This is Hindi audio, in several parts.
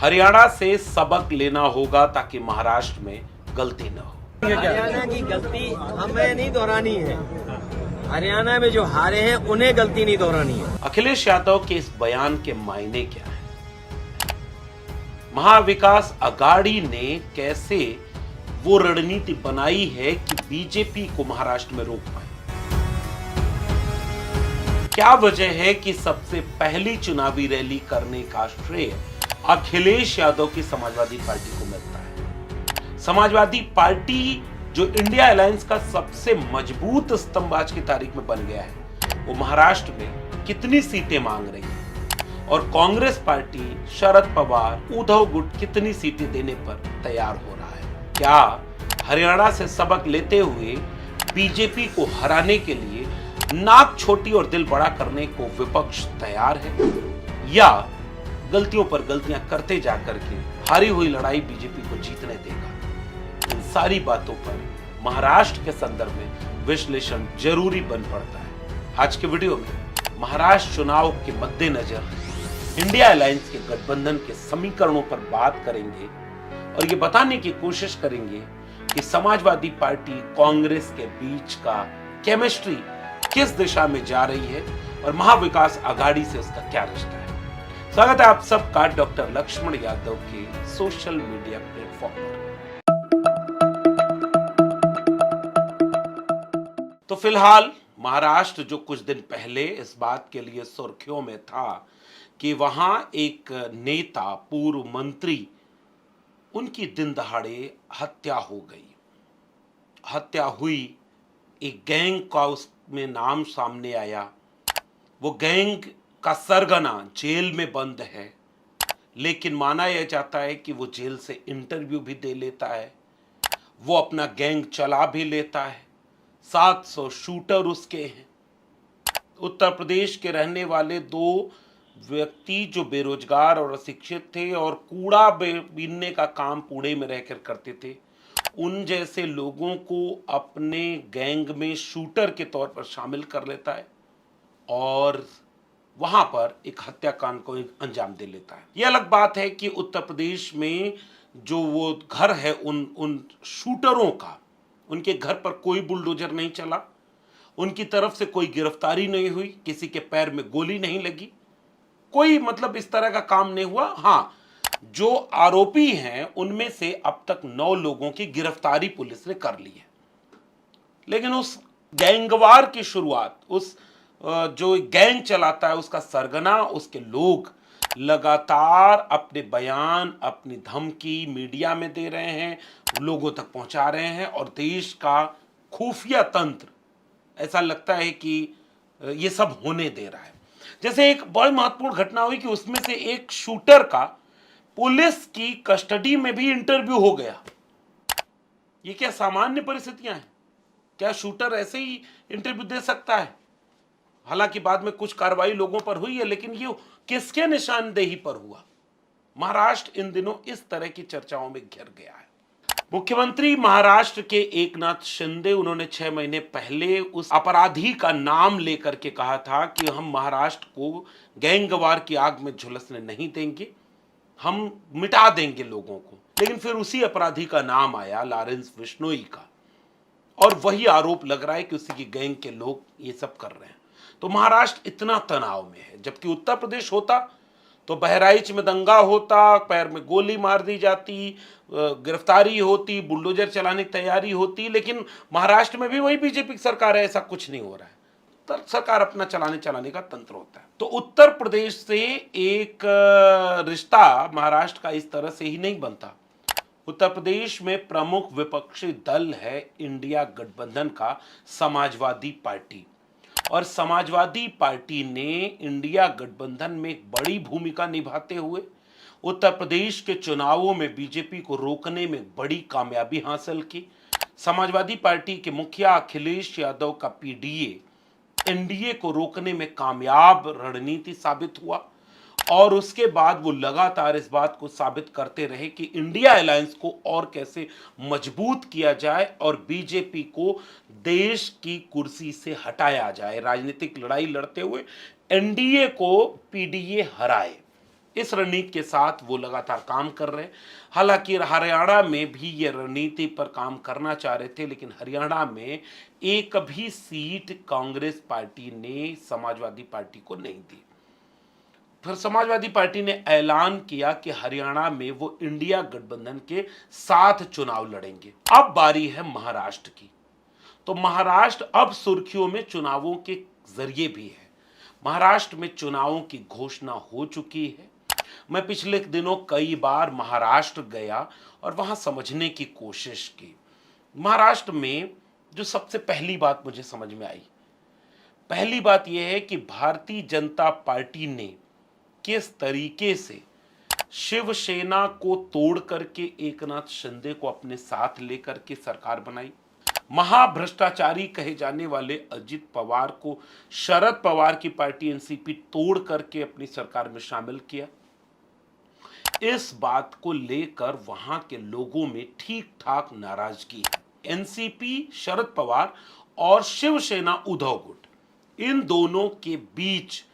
हरियाणा से सबक लेना होगा ताकि महाराष्ट्र में गलती न हो। हरियाणा की गलती हमें नहीं दोहरानी है। हरियाणा में जो हारे हैं उन्हें गलती नहीं दोहरानी है। अखिलेश यादव के इस बयान के मायने क्या है? महाविकास अघाड़ी ने कैसे वो रणनीति बनाई है कि बीजेपी को महाराष्ट्र में रोक पाए? क्या वजह है कि सबसे पहली चुनावी रैली करने का श्रेय अखिलेश यादव की समाजवादी पार्टी को मिलता है? समाजवादी पार्टी जो इंडिया अलायंस का सबसे मजबूत स्तंभ आज की तारीख में बन गया है, वो महाराष्ट्र में कितनी सीटें मांग रही है और कांग्रेस पार्टी शरद पवार उद्धव गुट कितनी सीटें देने पर तैयार हो रहा है? क्या हरियाणा से सबक लेते हुए बीजेपी को हराने के लिए नाक छोटी और दिल बड़ा करने को विपक्ष तैयार है, या गलतियों पर गलतियां करते जाकर के हारी हुई लड़ाई बीजेपी को जीतने देगा? इन सारी बातों पर महाराष्ट्र के संदर्भ में विश्लेषण जरूरी बन पड़ता है। आज के वीडियो में महाराष्ट्र चुनाव के मद्देनजर इंडिया अलायंस के गठबंधन के समीकरणों पर बात करेंगे और ये बताने की कोशिश करेंगे कि समाजवादी पार्टी कांग्रेस के बीच का केमिस्ट्री किस दिशा में जा रही है और महाविकास अघाड़ी से उसका क्या रिश्ता है। स्वागत है आप सबका डॉक्टर लक्ष्मण यादव के सोशल मीडिया प्लेटफॉर्म पर। तो फिलहाल महाराष्ट्र जो कुछ दिन पहले इस बात के लिए सुर्खियों में था कि वहां एक नेता, पूर्व मंत्री, उनकी दिन दहाड़े हत्या हो गई। हत्या हुई, एक गैंग का उसमें नाम सामने आया। वो गैंग का सरगना जेल में बंद है, लेकिन माना यह जाता है कि वो जेल से इंटरव्यू भी दे लेता है, वो अपना गैंग चला भी लेता है। 700 शूटर उसके हैं। उत्तर प्रदेश के रहने वाले दो व्यक्ति जो बेरोजगार और अशिक्षित थे और कूड़ा बीनने का काम पुणे में रहकर करते थे, उन जैसे लोगों को अपने गैंग में शूटर के तौर पर शामिल कर लेता है और वहां पर एक हत्याकांड को अंजाम दे लेता है। यह अलग बात है कि उत्तर प्रदेश में जो वो घर है उन शूटरों का, उनके घर पर कोई बुलडोजर नहीं चला, उनकी तरफ से कोई गिरफ्तारी नहीं हुई, किसी के पैर में गोली नहीं लगी, कोई मतलब इस तरह का काम नहीं हुआ। हाँ, जो आरोपी हैं उनमें से अब तक 9 लोगों की गिरफ्तारी पुलिस ने कर ली है। लेकिन उस गैंगवार की शुरुआत, उस जो गैंग चलाता है उसका सरगना, उसके लोग लगातार अपने बयान, अपनी धमकी मीडिया में दे रहे हैं, लोगों तक पहुंचा रहे हैं और देश का खुफिया तंत्र ऐसा लगता है कि ये सब होने दे रहा है। जैसे एक बड़ी महत्वपूर्ण घटना हुई कि उसमें से एक शूटर का पुलिस की कस्टडी में भी इंटरव्यू हो गया। ये क्या सामान्य परिस्थितियां हैं? क्या शूटर ऐसे ही इंटरव्यू दे सकता है? हालांकि बाद में कुछ कार्रवाई लोगों पर हुई है, लेकिन ये किसके निशानदेही पर हुआ? महाराष्ट्र इन दिनों इस तरह की चर्चाओं में घिर गया है। मुख्यमंत्री महाराष्ट्र के एकनाथ शिंदे, उन्होंने 6 महीने पहले उस अपराधी का नाम लेकर के कहा था कि हम महाराष्ट्र को गैंगवार की आग में झुलसने नहीं देंगे, हम मिटा देंगे लोगों को। लेकिन फिर उसी अपराधी का नाम आया, लॉरेंस बिश्नोई का, और वही आरोप लग रहा है कि उसी की गैंग के लोग ये सब कर रहे हैं। तो महाराष्ट्र इतना तनाव में है, जबकि उत्तर प्रदेश होता तो बहराइच में दंगा होता, पैर में गोली मार दी जाती, गिरफ्तारी होती, बुलडोजर चलाने की तैयारी होती। लेकिन महाराष्ट्र में भी वही बीजेपी की सरकार है, ऐसा कुछ नहीं हो रहा है। तो सरकार अपना चलाने का तंत्र होता है। तो उत्तर प्रदेश से एक रिश्ता महाराष्ट्र का इस तरह से ही नहीं बनता। उत्तर प्रदेश में प्रमुख विपक्षी दल है इंडिया गठबंधन का समाजवादी पार्टी, और समाजवादी पार्टी ने इंडिया गठबंधन में एक बड़ी भूमिका निभाते हुए उत्तर प्रदेश के चुनावों में बीजेपी को रोकने में बड़ी कामयाबी हासिल की। समाजवादी पार्टी के मुखिया अखिलेश यादव का पीडीए एनडीए को रोकने में कामयाब रणनीति साबित हुआ और उसके बाद वो लगातार इस बात को साबित करते रहे कि इंडिया अलायंस को और कैसे मजबूत किया जाए और बीजेपी को देश की कुर्सी से हटाया जाए। राजनीतिक लड़ाई लड़ते हुए एनडीए को पीडीए हराए। इस रणनीति के साथ वो लगातार काम कर रहे हैं। हालांकि हरियाणा में भी ये रणनीति पर काम करना चाह रहे थे, लेकिन हरियाणा में एक भी सीट कांग्रेस पार्टी ने समाजवादी पार्टी को नहीं दी। फिर समाजवादी पार्टी ने ऐलान किया कि हरियाणा में वो इंडिया गठबंधन के साथ चुनाव लड़ेंगे। अब बारी है महाराष्ट्र की। तो महाराष्ट्र अब सुर्खियों में चुनावों के जरिए भी है। महाराष्ट्र में चुनावों की घोषणा हो चुकी है। मैं पिछले दिनों कई बार महाराष्ट्र गया और वहां समझने की कोशिश की। महाराष्ट्र में जो सबसे पहली बात मुझे समझ में आई, पहली बात यह है कि भारतीय जनता पार्टी ने किस तरीके से शिवसेना को तोड़ करके एकनाथ शिंदे को अपने साथ लेकर के सरकार बनाई। महाभ्रष्टाचारी कहे जाने वाले अजित पवार को शरद पवार की पार्टी एनसीपी तोड़ करके अपनी सरकार में शामिल किया। इस बात को लेकर वहां के लोगों में ठीक ठाक नाराजगी है। एनसीपी शरद पवार और शिवसेना उद्धव गुट, इन दोनों के बीच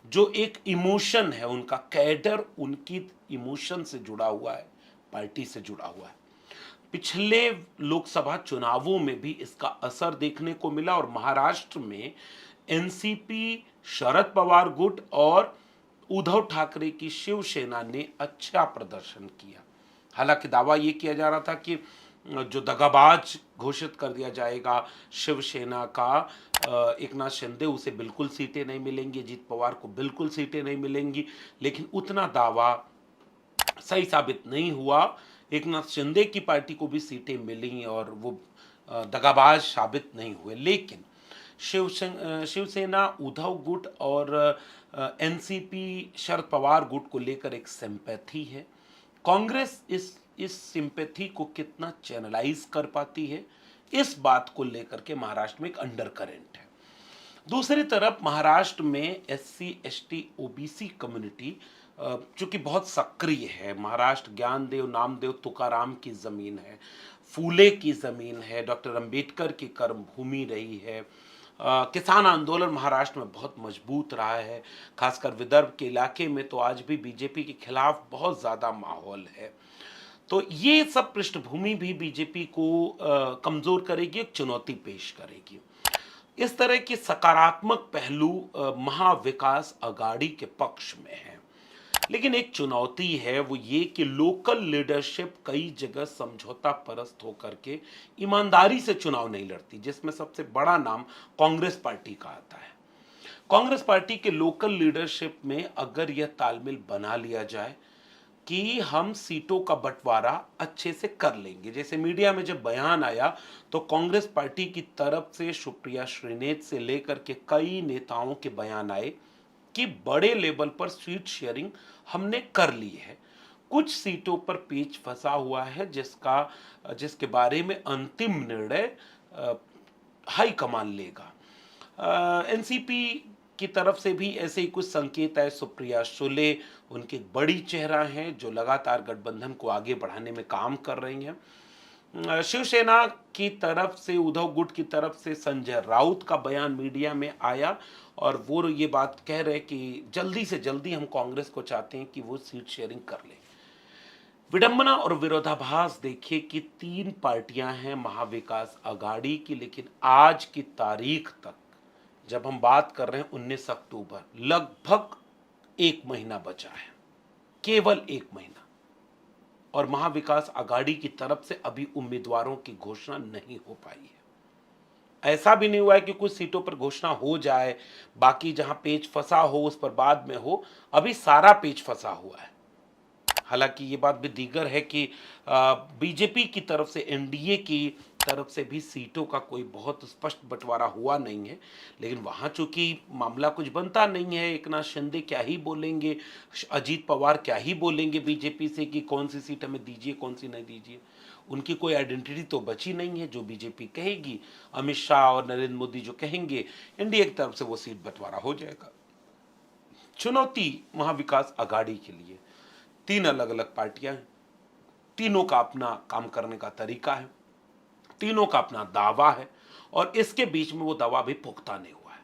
जो एक इमोशन है, उनका कैडर उनकी इमोशन से जुड़ा हुआ है, पार्टी से जुड़ा हुआ है। पिछले लोकसभा चुनावों में भी इसका असर देखने को मिला और महाराष्ट्र में एनसीपी, शरद पवार गुट और उद्धव ठाकरे की शिवसेना ने अच्छा प्रदर्शन किया। हालांकि दावा यह किया जा रहा था कि जो दगाबाज घोषित कर दिया जाएगा शिवसेना का एकनाथ शिंदे, उसे बिल्कुल सीटें नहीं मिलेंगी, अजीत पवार को बिल्कुल सीटें नहीं मिलेंगी, लेकिन उतना दावा सही साबित नहीं हुआ। एकनाथ शिंदे की पार्टी को भी सीटें मिली और वो दगाबाज साबित नहीं हुए। लेकिन शिवसेना, उद्धव गुट और एनसीपी, शरद पवार गुट को लेकर एक सिंपैथी है। कांग्रेस इस सिंपैथी को कितना चैनलाइज कर पाती है, इस बात को लेकर के महाराष्ट्र में एक अंडर करंट है। दूसरी तरफ महाराष्ट्र में एससी, एसटी, ओबीसी कम्युनिटी चूंकि बहुत सक्रिय है। महाराष्ट्र ज्ञानदेव, नामदेव, तुकाराम की जमीन है, फूले की जमीन है, डॉक्टर अंबेडकर की कर्मभूमि रही है। किसान आंदोलन महाराष्ट्र में बहुत मजबूत रहा है, खासकर विदर्भ के इलाके में तो आज भी बीजेपी के खिलाफ बहुत ज़्यादा माहौल है। तो ये सब पृष्ठभूमि भी बीजेपी को कमज़ोर करेगी, एक चुनौती पेश करेगी। इस तरह के सकारात्मक पहलू महाविकास अघाड़ी के पक्ष में है। लेकिन एक चुनौती है वो ये कि लोकल लीडरशिप कई जगह समझौता परस्त होकर के ईमानदारी से चुनाव नहीं लड़ती, जिसमें सबसे बड़ा नाम कांग्रेस पार्टी का आता है। कांग्रेस पार्टी के लोकल लीडरशिप में अगर यह तालमेल बना लिया जाए कि हम सीटों का बंटवारा अच्छे से कर लेंगे, जैसे मीडिया में जब बयान आया तो कांग्रेस पार्टी की तरफ से सुप्रिया श्रीनेत से लेकर के कई नेताओं के बयान आए कि बड़े लेवल पर सीट शेयरिंग हमने कर ली है, कुछ सीटों पर पेच फंसा हुआ है जिसके बारे में अंतिम निर्णय हाईकमान लेगा। एनसीपी की तरफ से भी ऐसे ही कुछ संकेत है। सुप्रिया सुले उनके बड़ी चेहरा हैं जो लगातार गठबंधन को आगे बढ़ाने में काम कर रही हैं। शिवसेना की तरफ से, उद्धव गुट की तरफ से संजय राउत का बयान मीडिया में आया और वो ये बात कह रहे कि जल्दी से जल्दी हम कांग्रेस को चाहते हैं कि वो सीट शेयरिंग कर ले। विडंबना और विरोधाभास देखिए कि 3 पार्टियां हैं महाविकास अघाड़ी की, लेकिन आज की तारीख तक जब हम बात कर रहे हैं 19 अक्टूबर, लगभग 1 महीना बचा है, केवल 1 महीना, और महाविकास अघाड़ी की तरफ से अभी उम्मीदवारों की घोषणा नहीं हो पाई है। ऐसा भी नहीं हुआ है कि कुछ सीटों पर घोषणा हो जाए, बाकी जहां पेच फंसा हो उस पर बाद में हो, अभी सारा पेच फंसा हुआ है। हालांकि ये बात भी दीगर है कि बीजेपी की तरफ से, एनडीए की तरफ से भी सीटों का कोई बहुत स्पष्ट बंटवारा हुआ नहीं है, लेकिन वहां चूंकि मामला कुछ बनता नहीं है, एकनाथ शिंदे क्या ही बोलेंगे, अजीत पवार क्या ही बोलेंगे बीजेपी से कि कौन सी सीट हमें दीजिए, कौन सी नहीं दीजिए, उनकी कोई आइडेंटिटी तो बची नहीं है। जो बीजेपी कहेगी, अमित शाह और नरेंद्र मोदी जो कहेंगे, एनडीए की तरफ से वो सीट बंटवारा हो जाएगा। चुनौती महाविकास अघाड़ी के लिए 3 अलग अलग पार्टियां हैं, तीनों का अपना काम करने का तरीका है, तीनों का अपना दावा है और इसके बीच में वो दावा भी पुख्ता नहीं हुआ है।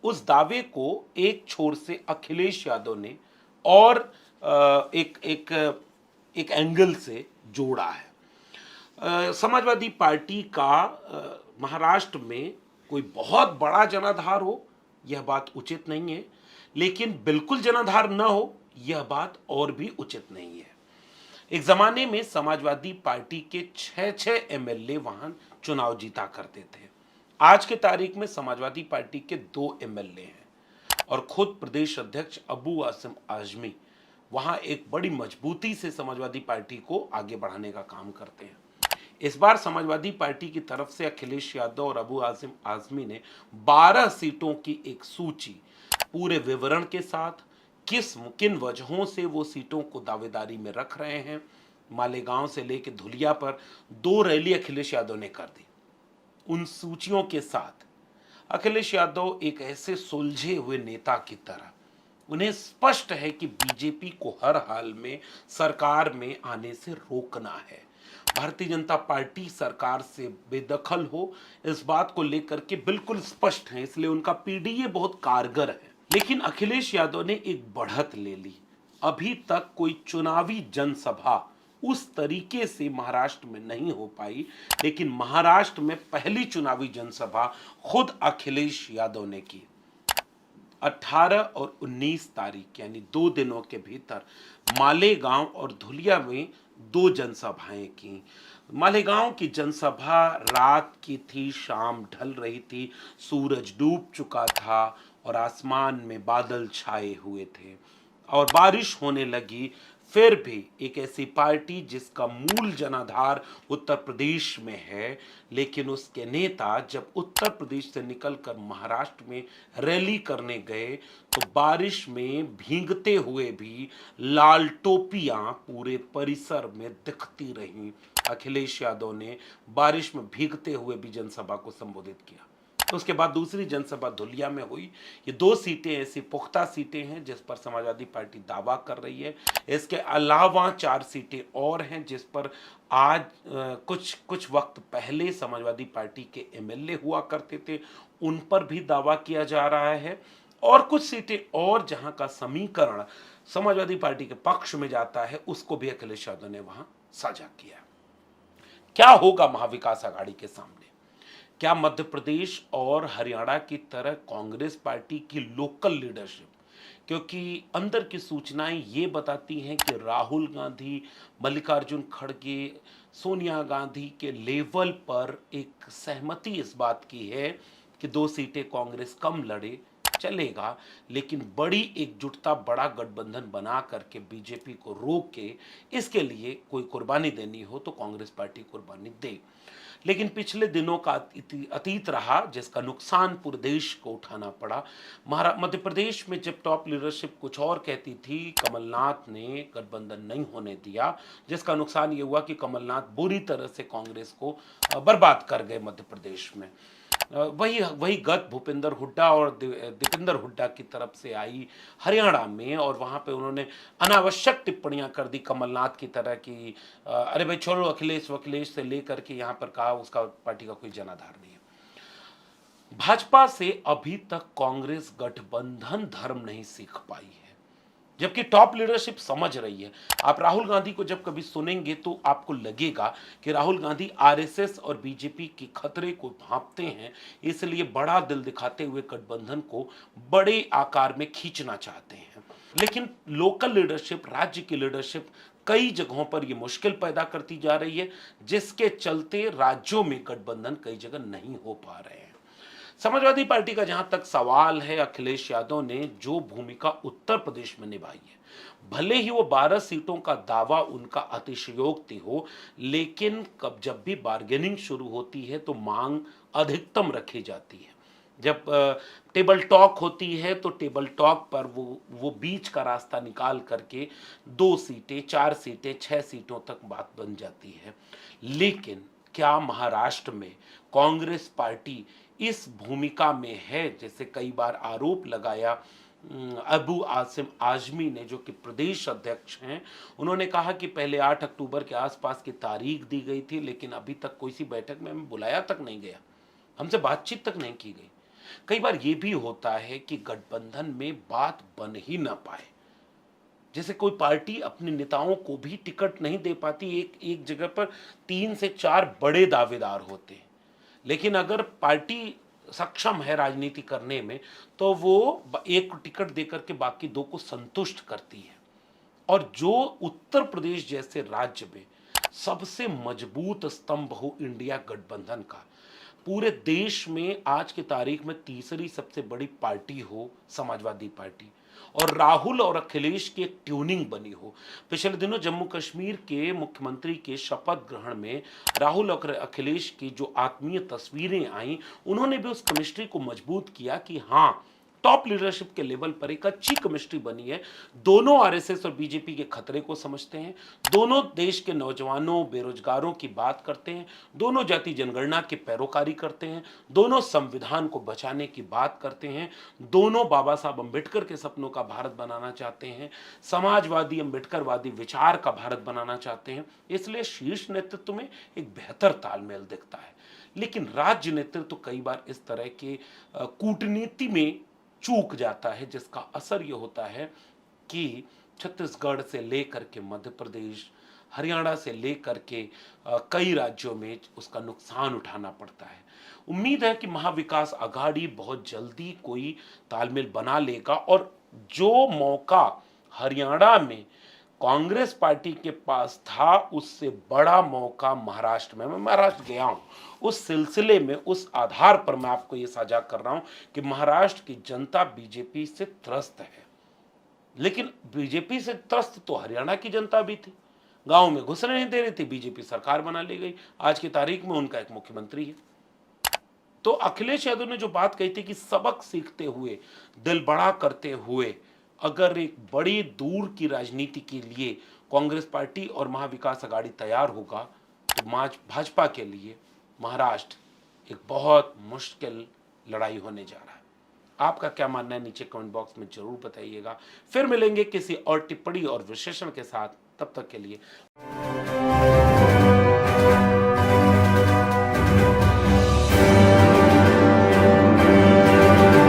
उस दावे को एक छोर से अखिलेश यादव ने और एक एक एक एंगल से जोड़ा है। समाजवादी पार्टी का महाराष्ट्र में कोई बहुत बड़ा जनाधार हो, यह बात उचित नहीं है, लेकिन बिल्कुल जनाधार न हो, यह बात और भी उचित नहीं है। एक जमाने में समाजवादी पार्टी के 6 एमएलए वहां चुनाव जीता करते थे। आज के तारीख में समाजवादी पार्टी के 2 एमएलए हैं और खुद प्रदेश अध्यक्ष अबू आसिम आजमी वहां एक बड़ी मजबूती से समाजवादी पार्टी को आगे बढ़ाने का काम करते हैं। इस बार समाजवादी पार्टी की तरफ से अखिलेश यादव और अबू आसिम आजमी ने 12 सीटों की एक सूची पूरे विवरण के साथ किन वजहों से वो सीटों को दावेदारी में रख रहे हैं, मालेगांव से लेकर धुलिया पर 2 रैली अखिलेश यादव ने कर दी। उन सूचियों के साथ अखिलेश यादव एक ऐसे सुलझे हुए नेता की तरह, उन्हें स्पष्ट है कि बीजेपी को हर हाल में सरकार में आने से रोकना है। भारतीय जनता पार्टी सरकार से बेदखल हो, इस बात को लेकर के बिल्कुल स्पष्ट है, इसलिए उनका पीडीए बहुत कारगर है। लेकिन अखिलेश यादव ने एक बढ़त ले ली। अभी तक कोई चुनावी जनसभा उस तरीके से महाराष्ट्र में नहीं हो पाई, लेकिन महाराष्ट्र में पहली चुनावी जनसभा खुद अखिलेश यादव ने की। 18 और 19 तारीख यानी 2 दिनों के भीतर मालेगांव और धुलिया में 2 जनसभाएं की। मालेगांव की जनसभा रात की थी, शाम ढल रही थी, सूरज डूब चुका था और आसमान में बादल छाए हुए थे और बारिश होने लगी। फिर भी एक ऐसी पार्टी जिसका मूल जनाधार उत्तर प्रदेश में है, लेकिन उसके नेता जब उत्तर प्रदेश से निकलकर महाराष्ट्र में रैली करने गए तो बारिश में भीगते हुए भी लाल टोपियां पूरे परिसर में दिखती रहीं। अखिलेश यादव ने बारिश में भीगते हुए भी जनसभा को संबोधित किया। उसके बाद दूसरी जनसभा धुलिया में हुई। ये 2 सीटें ऐसी पुख्ता सीटें हैं जिस पर समाजवादी पार्टी दावा कर रही है। इसके अलावा 4 सीटें और हैं जिस पर आज कुछ वक्त पहले समाजवादी पार्टी के एमएलए हुआ करते थे, उन पर भी दावा किया जा रहा है। और कुछ सीटें और जहां का समीकरण समाजवादी पार्टी के पक्ष में जाता है, उसको भी अखिलेश यादव ने वहां साझा किया। क्या होगा महाविकास आघाड़ी के सामने? क्या मध्य प्रदेश और हरियाणा की तरह कांग्रेस पार्टी की लोकल लीडरशिप, क्योंकि अंदर की सूचनाएं ये बताती हैं कि राहुल गांधी, मल्लिकार्जुन खड़गे, सोनिया गांधी के लेवल पर एक सहमति इस बात की है कि 2 सीटें कांग्रेस कम लड़े चलेगा, लेकिन बड़ी एकजुटता, बड़ा गठबंधन बना करके बीजेपी को रोक के इसके लिए कोई कुर्बानी देनी हो तो कांग्रेस पार्टी कुर्बानी दे। लेकिन पिछले दिनों का अतीत रहा जिसका नुकसान पूरे देश को उठाना पड़ा। मध्य प्रदेश में जब टॉप लीडरशिप कुछ और कहती थी, कमलनाथ ने गठबंधन नहीं होने दिया, जिसका नुकसान ये हुआ कि कमलनाथ बुरी तरह से कांग्रेस को बर्बाद कर गए मध्य प्रदेश में। वही गत भूपेंद्र हुड्डा और दीपेंद्र हुड्डा की तरफ से आई हरियाणा में, और वहां पे उन्होंने अनावश्यक टिप्पणियां कर दी कमलनाथ की तरह की, अरे भाई छोड़ो अखिलेश से लेकर के यहां पर कहा उसका पार्टी का कोई जनाधार नहीं है। भाजपा से अभी तक कांग्रेस गठबंधन धर्म नहीं सीख पाई है, जबकि टॉप लीडरशिप समझ रही है। आप राहुल गांधी को जब कभी सुनेंगे तो आपको लगेगा कि राहुल गांधी आरएसएस और बीजेपी के खतरे को भांपते हैं, इसलिए बड़ा दिल दिखाते हुए गठबंधन को बड़े आकार में खींचना चाहते हैं। लेकिन लोकल लीडरशिप, राज्य की लीडरशिप कई जगहों पर यह मुश्किल पैदा करती जा रही है, जिसके चलते राज्यों में गठबंधन कई जगह नहीं हो पा रहे हैं। समाजवादी पार्टी का जहां तक सवाल है, अखिलेश यादव ने जो भूमिका उत्तर प्रदेश में निभाई है, भले ही वो 12 सीटों का दावा उनका अतिशयोक्ति हो, लेकिन जब भी बार्गेनिंग शुरू होती है तो मांग अधिकतम रखी जाती है। जब टेबल टॉक होती है तो टेबल टॉक पर वो बीच का रास्ता निकाल करके 2 सीटें, 4 सीटें, 6 सीटों तक बात बन जाती है। लेकिन क्या महाराष्ट्र में कांग्रेस पार्टी इस भूमिका में है? जैसे कई बार आरोप लगाया अबू आसिम आजमी ने, जो कि प्रदेश अध्यक्ष हैं, उन्होंने कहा कि पहले 8 अक्टूबर के आसपास की तारीख दी गई थी, लेकिन अभी तक कोई सी बैठक में हमें बुलाया तक नहीं गया, हमसे बातचीत तक नहीं की गई। कई बार ये भी होता है कि गठबंधन में बात बन ही ना पाए, जैसे कोई पार्टी अपने नेताओं को भी टिकट नहीं दे पाती, एक एक जगह पर 3 से 4 बड़े दावेदार होते हैं, लेकिन अगर पार्टी सक्षम है राजनीति करने में तो वो एक टिकट देकर के बाकी 2 को संतुष्ट करती है। और जो उत्तर प्रदेश जैसे राज्य में सबसे मजबूत स्तंभ हो इंडिया गठबंधन का, पूरे देश में आज की तारीख में तीसरी सबसे बड़ी पार्टी हो समाजवादी पार्टी, और राहुल और अखिलेश की एक ट्यूनिंग बनी हो। पिछले दिनों जम्मू कश्मीर के मुख्यमंत्री के शपथ ग्रहण में राहुल और अखिलेश की जो आत्मीय तस्वीरें आई, उन्होंने भी उस केमिस्ट्री को मजबूत किया कि हाँ, टॉप लीडरशिप के लेवल पर एक अच्छी केमिस्ट्री बनी है। दोनों आरएसएस और बीजेपी के खतरे को समझते हैं, दोनों देश के नौजवानों बेरोजगारों की बात करते हैं, दोनों जाति जनगणना की पैरोकारी करते हैं, दोनों संविधान को बचाने की बात करते हैं, दोनों बाबा साहब अम्बेडकर के सपनों का भारत बनाना चाहते हैं, समाजवादी अम्बेडकरवादी विचार का भारत बनाना चाहते हैं। इसलिए शीर्ष नेतृत्व में एक बेहतर तालमेल दिखता है। लेकिन राज्य नेतृत्व कई बार इस तरह के कूटनीति में चूक जाता है, जिसका असर ये होता है कि छत्तीसगढ़ से लेकर के मध्य प्रदेश, हरियाणा से लेकर के कई राज्यों में उसका नुकसान उठाना पड़ता है। उम्मीद है कि महाविकास आघाड़ी बहुत जल्दी कोई तालमेल बना लेगा, और जो मौका हरियाणा में कांग्रेस पार्टी के पास था उससे बड़ा मौका महाराष्ट्र में, मैं महाराष्ट्र गया हूं, उस सिलसिले में उस आधार पर मैं आपको ये साझा कर रहा हूं कि महाराष्ट्र की जनता बीजेपी से त्रस्त है। लेकिन बीजेपी से त्रस्त तो हरियाणा की जनता भी थी, गांव में घुसने नहीं दे रही थी, बीजेपी सरकार बना ले गई, आज की तारीख में उनका एक मुख्यमंत्री है। तो अखिलेश यादव ने जो बात कही थी कि सबक सीखते हुए, दिल बड़ा करते हुए, अगर एक बड़ी दूर की राजनीति के लिए कांग्रेस पार्टी और महाविकास आघाड़ी तैयार होगा तो भाजपा के लिए महाराष्ट्र एक बहुत मुश्किल लड़ाई होने जा रहा है। आपका क्या मानना है नीचे कमेंट बॉक्स में जरूर बताइएगा। फिर मिलेंगे किसी और टिप्पणी और विश्लेषण के साथ, तब तक के लिए।